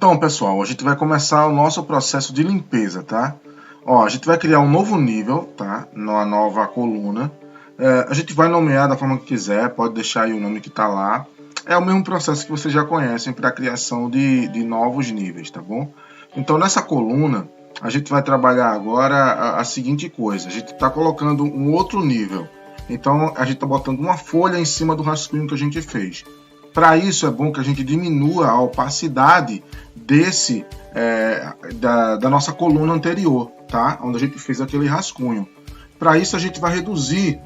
Então, pessoal, a gente vai começar o nosso processo de limpeza, tá? Ó, a gente vai criar um novo nível, tá? Uma nova coluna. A gente vai nomear da forma que quiser, pode deixar aí o nome que tá lá. É o mesmo processo que vocês já conhecem para a criação de novos níveis, tá bom? Então, nessa coluna, a gente vai trabalhar agora a seguinte coisa. A gente está colocando um outro nível. Então, a gente está botando uma folha em cima do rascunho que a gente fez. Para isso, é bom que a gente diminua a opacidade da nossa coluna anterior, tá? Onde a gente fez aquele rascunho. Para isso, a gente vai reduzir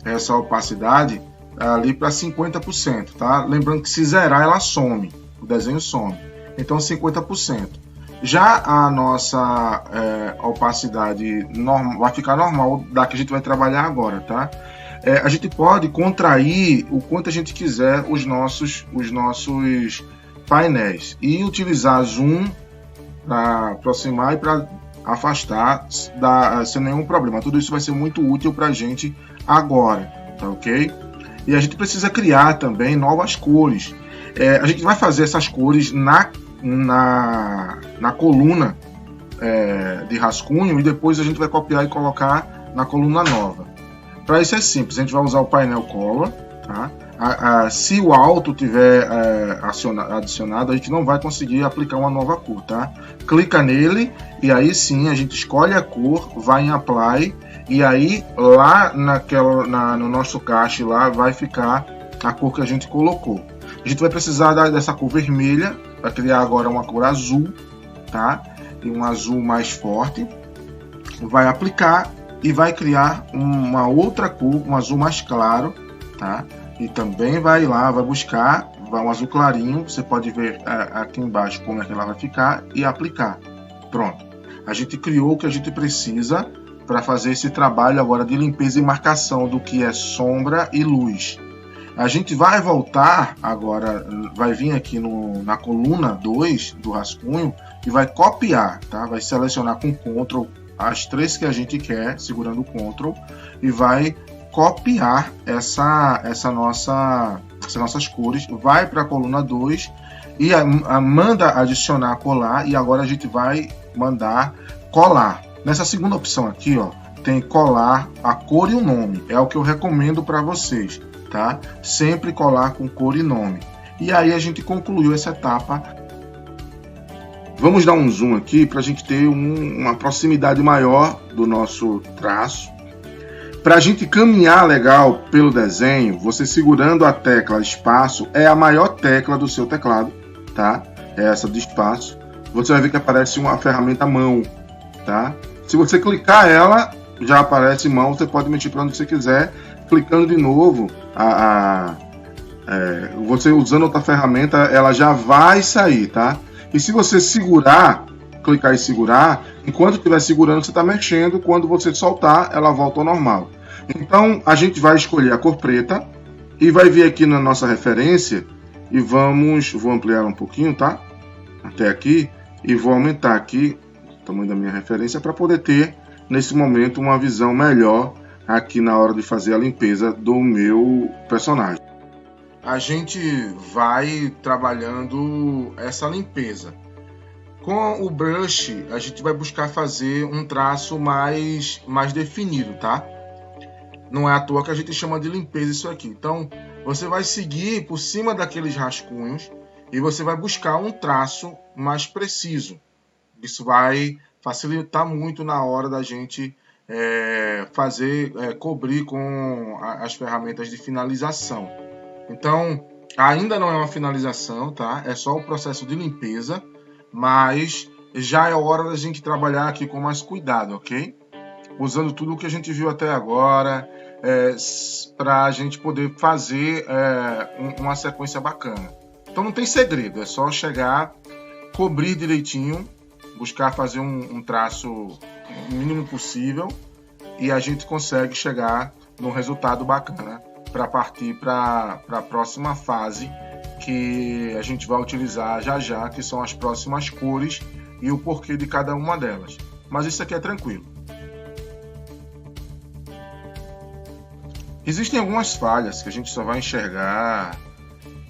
essa opacidade ali para 50%, tá? Lembrando que se zerar, ela some, o desenho some. Então, 50%. Já a nossa opacidade vai ficar normal da que a gente vai trabalhar agora, tá? A gente pode contrair o quanto a gente quiser os nossos painéis e utilizar zoom para aproximar e para afastar sem nenhum problema. Tudo isso vai ser muito útil para a gente agora, tá ok? E a gente precisa criar também novas cores. A gente vai fazer essas cores na coluna de rascunho e depois a gente vai copiar e colocar na coluna nova. Para isso é simples, a gente vai usar o painel Color, tá? Se o alto tiver adicionado, a gente não vai conseguir aplicar uma nova cor, tá? Clica nele e aí sim a gente escolhe a cor, vai em Apply e aí lá no nosso cache lá vai ficar a cor que a gente colocou. A gente vai precisar dessa cor vermelha para criar agora uma cor azul, tá? E um azul mais forte. Vai aplicar e vai criar uma outra cor, um azul mais claro, tá? E também vai buscar um azul clarinho, você pode ver aqui embaixo como é que ela vai ficar e aplicar. Pronto. A gente criou o que a gente precisa para fazer esse trabalho agora de limpeza e marcação do que é sombra e luz. A gente vai voltar agora, vai vir aqui na coluna 2 do rascunho e vai copiar, tá? Vai selecionar com Ctrl as três que a gente quer, segurando o Ctrl, e vai copiar essas nossas cores, vai para a coluna 2 e manda adicionar colar, e agora a gente vai mandar colar. Nessa segunda opção aqui, ó, tem colar a cor e o nome, é o que eu recomendo para vocês, tá? Sempre colar com cor e nome. E aí a gente concluiu essa etapa. Vamos dar um zoom aqui para a gente ter uma proximidade maior do nosso traço. Para a gente caminhar legal pelo desenho, você segurando a tecla espaço é a maior tecla do seu teclado, tá? É essa de espaço. Você vai ver que aparece uma ferramenta mão, tá? Se você clicar ela, já aparece mão, você pode mexer para onde você quiser. Clicando de novo, você usando outra ferramenta, ela já vai sair, tá? E se você segurar, clicar e segurar, enquanto estiver segurando, você está mexendo. Quando você soltar, ela volta ao normal. Então, a gente vai escolher a cor preta e vai vir aqui na nossa referência e vou ampliar um pouquinho, tá? Até aqui. E vou aumentar aqui o tamanho da minha referência para poder ter, nesse momento, uma visão melhor aqui na hora de fazer a limpeza do meu personagem. A gente vai trabalhando essa limpeza. Com o brush, a gente vai buscar fazer um traço mais definido, tá? Não é à toa que a gente chama de limpeza isso aqui. Então, você vai seguir por cima daqueles rascunhos e você vai buscar um traço mais preciso. Isso vai facilitar muito na hora da gente cobrir com as ferramentas de finalização. Então, ainda não é uma finalização, tá? É só o processo de limpeza, mas já é hora da gente trabalhar aqui com mais cuidado, ok? Usando tudo o que a gente viu até agora, para a gente poder fazer uma sequência bacana. Então não tem segredo, é só chegar, cobrir direitinho, buscar fazer um traço o mínimo possível e a gente consegue chegar num resultado bacana para partir para a próxima fase que a gente vai utilizar já, que são as próximas cores e o porquê de cada uma delas. Mas isso aqui é tranquilo. Existem algumas falhas que a gente só vai enxergar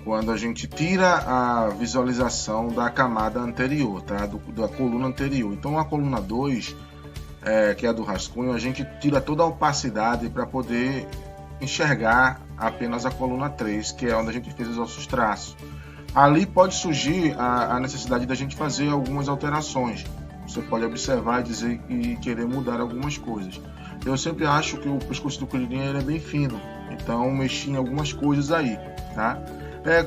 quando a gente tira a visualização da camada anterior, tá? Da coluna anterior. Então a coluna 2, que é a do rascunho, a gente tira toda a opacidade para poder enxergar apenas a coluna 3, que é onde a gente fez os nossos traços. Ali pode surgir a necessidade da gente fazer algumas alterações. Você pode observar e dizer e querer mudar algumas coisas. Eu sempre acho que o pescoço do coelhinho é bem fino, então mexi em algumas coisas aí, tá?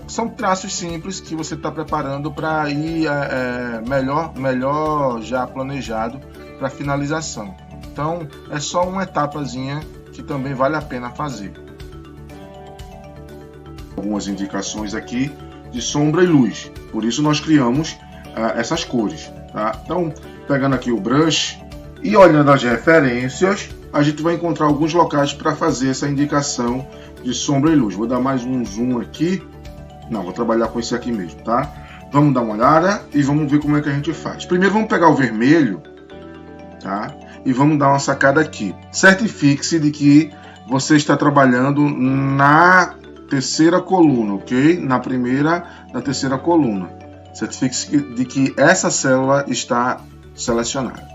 São traços simples que você está preparando para ir melhor já planejado para finalização. Então é só uma etapazinha que também vale a pena fazer. Algumas indicações aqui de sombra e luz, por isso nós criamos essas cores, tá? Então, pegando aqui o brush e olhando as referências, a gente vai encontrar alguns locais para fazer essa indicação de sombra e luz. Vou dar mais um zoom aqui. Não, vou trabalhar com esse aqui mesmo, tá? Vamos dar uma olhada e vamos ver como é que a gente faz. Primeiro vamos pegar o vermelho, tá? E vamos dar uma sacada aqui. Certifique-se de que você está trabalhando na terceira coluna, ok? Na primeira, na terceira coluna. Certifique-se de que essa célula está selecionada.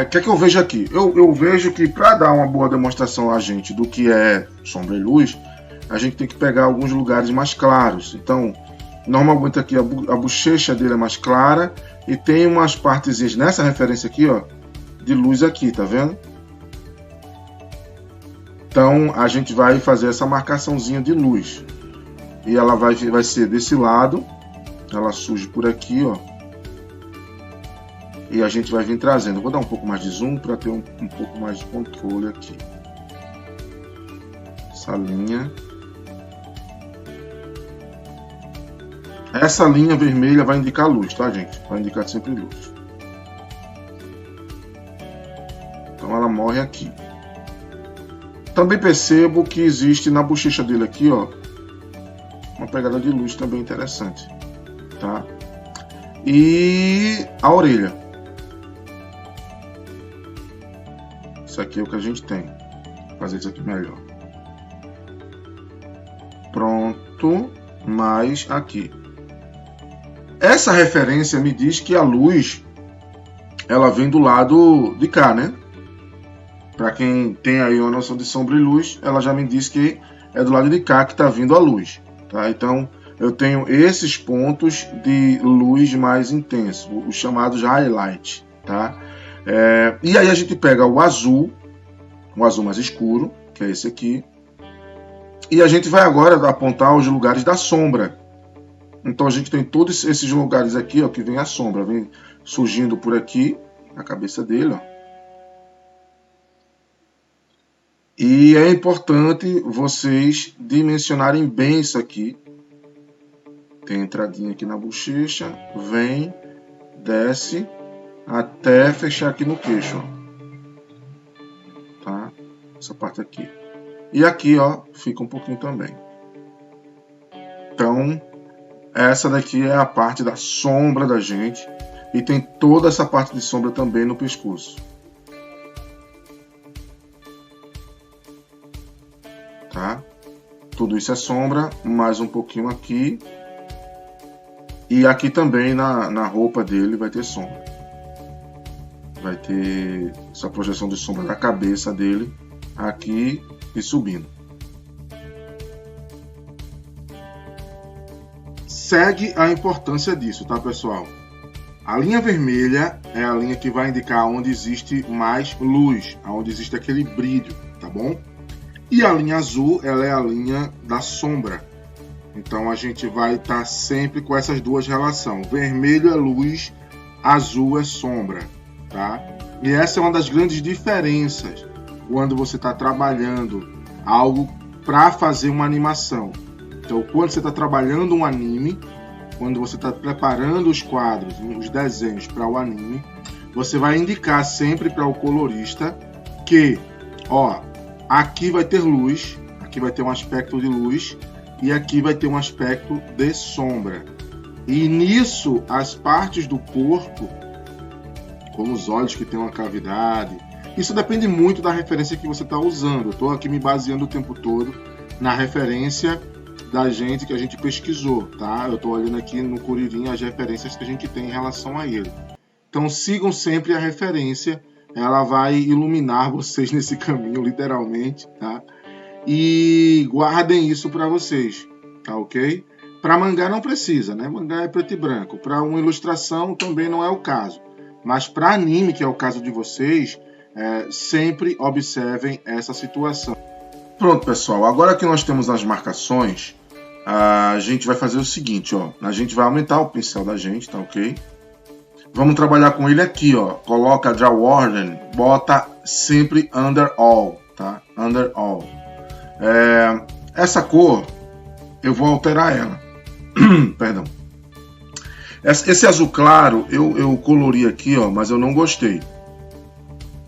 O que é que eu vejo aqui? Eu vejo que para dar uma boa demonstração a gente do que é sombra e luz, a gente tem que pegar alguns lugares mais claros. Então, normalmente aqui a bochecha dele é mais clara e tem umas partezinhas nessa referência aqui, ó, de luz aqui, tá vendo? Então, a gente vai fazer essa marcaçãozinha de luz. E ela vai ser desse lado, ela surge por aqui, ó. E a gente vai vir trazendo. Vou dar um pouco mais de zoom para ter um pouco mais de controle aqui. Essa linha. Essa linha vermelha vai indicar luz, tá, gente? Vai indicar sempre luz. Então ela morre aqui. Também percebo que existe na bochecha dele aqui, ó, uma pegada de luz também interessante, tá? E a orelha. Isso aqui é o que a gente tem. Vou fazer isso aqui melhor. Pronto, mais aqui. Essa referência me diz que a luz ela vem do lado de cá, né? Para quem tem aí uma noção de sombra e luz, ela já me diz que é do lado de cá que está vindo a luz, tá? Então eu tenho esses pontos de luz mais intenso, os chamados highlight, tá? E aí a gente pega o azul mais escuro, que é esse aqui, e a gente vai agora apontar os lugares da sombra. Então a gente tem todos esses lugares aqui, ó, que vem a sombra, vem surgindo por aqui, na cabeça dele, ó. E é importante vocês dimensionarem bem isso aqui. Tem entradinha aqui na bochecha, vem, desce, até fechar aqui no queixo, ó. Tá? Essa parte aqui. E aqui, ó, fica um pouquinho também. Então, essa daqui é a parte da sombra da gente. E tem toda essa parte de sombra também no pescoço. Tá? Tudo isso é sombra, mais um pouquinho aqui. E aqui também na roupa dele vai ter sombra. Vai ter essa projeção de sombra da cabeça dele aqui e subindo. Segue a importância disso, tá, pessoal? A linha vermelha é a linha que vai indicar onde existe mais luz, onde existe aquele brilho, tá bom? E a linha azul, ela é a linha da sombra. Então a gente vai estar sempre com essas duas relações. Vermelho é luz, azul é sombra, tá? E essa é uma das grandes diferenças quando você está trabalhando algo para fazer uma animação. Então, quando você está trabalhando um anime, quando você está preparando os quadros, os desenhos para o anime, você vai indicar sempre para o colorista que, ó, aqui vai ter luz, aqui vai ter um aspecto de luz e aqui vai ter um aspecto de sombra. E nisso, as partes do corpo, como os olhos que tem uma cavidade, isso depende muito da referência que você está usando. Eu estou aqui me baseando o tempo todo na referência da gente que a gente pesquisou, tá? Eu estou olhando aqui no Curirim as referências que a gente tem em relação a ele. Então sigam sempre a referência, ela vai iluminar vocês nesse caminho, literalmente, tá? E guardem isso para vocês, tá ok? Para mangá não precisa, né? Mangá é preto e branco. Para uma ilustração também não é o caso. Mas para anime, que é o caso de vocês, sempre observem essa situação. Pronto, pessoal. Agora que nós temos as marcações, a gente vai fazer o seguinte, ó. A gente vai aumentar o pincel da gente, tá ok? Vamos trabalhar com ele aqui, ó. Coloca Draw Warden, bota sempre Under All, tá? Under All. Essa cor, eu vou alterar ela. Perdão. Esse azul claro, eu colori aqui, ó, mas eu não gostei.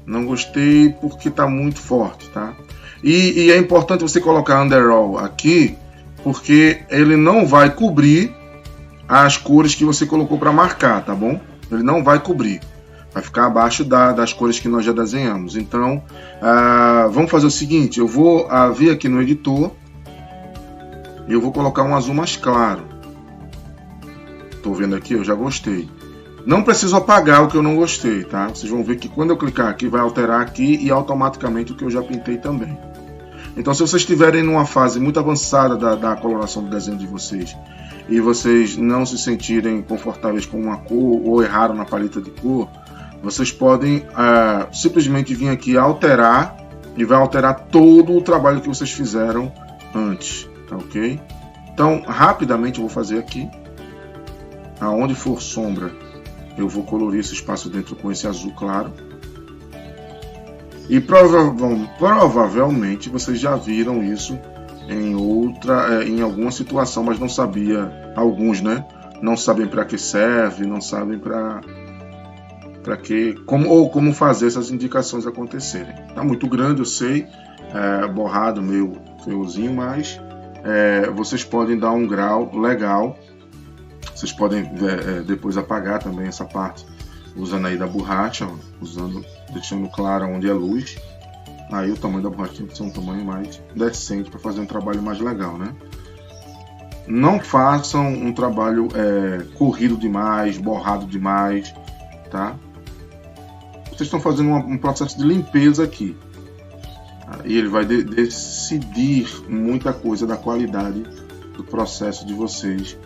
Não gostei porque tá muito forte, tá? E é importante você colocar Under All aqui, porque ele não vai cobrir as cores que você colocou para marcar, tá bom? Ele não vai cobrir. Vai ficar abaixo das cores que nós já desenhamos. Então, vamos fazer o seguinte. Eu vou vir aqui no editor e eu vou colocar um azul mais claro. Estou vendo aqui, eu já gostei. Não preciso apagar o que eu não gostei, tá? Vocês vão ver que quando eu clicar aqui, vai alterar aqui e automaticamente o que eu já pintei também. Então, se vocês estiverem numa fase muito avançada da coloração do desenho de vocês e vocês não se sentirem confortáveis com uma cor ou erraram na paleta de cor, vocês podem simplesmente vir aqui alterar e vai alterar todo o trabalho que vocês fizeram antes, tá ok? Então, rapidamente eu vou fazer aqui. Aonde for sombra, eu vou colorir esse espaço dentro com esse azul claro. E provavelmente vocês já viram isso em alguma situação, mas não sabia. Alguns, né? Não sabem para que serve, não sabem para que, como fazer essas indicações acontecerem. Tá muito grande, eu sei, borrado, meio feiozinho, mas vocês podem dar um grau legal. Vocês podem depois apagar também essa parte usando aí da borracha, deixando claro onde é luz. Aí o tamanho da borracha tem que ser um tamanho mais decente para fazer um trabalho mais legal, né? Não façam um trabalho corrido demais, borrado demais, tá? Vocês estão fazendo um processo de limpeza aqui, tá? E ele vai decidir muita coisa da qualidade do processo de vocês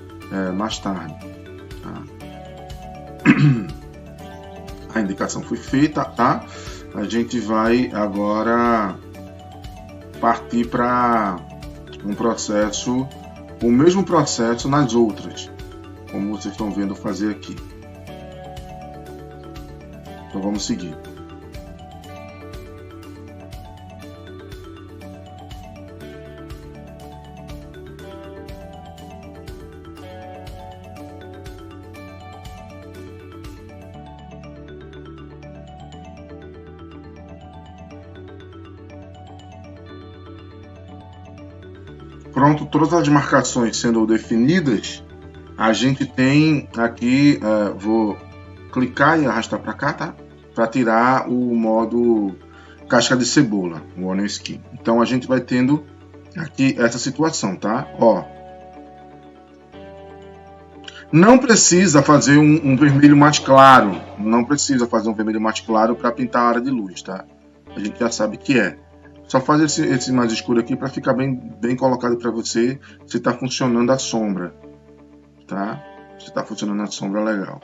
mais tarde, tá? A indicação foi feita, tá? A gente vai agora partir para um processo, o mesmo processo nas outras, como vocês estão vendo fazer aqui. Então vamos seguir. Pronto, todas as marcações sendo definidas, a gente tem aqui, vou clicar e arrastar para cá, tá? Para tirar o modo casca de cebola, o Onion Skin. Então a gente vai tendo aqui essa situação, tá? Ó, não precisa fazer um vermelho mais claro, não precisa fazer um vermelho mais claro para pintar a área de luz, tá? A gente já sabe que é. Só faz esse mais escuro aqui para ficar bem colocado para você se está funcionando a sombra, tá? Se está funcionando a sombra, legal.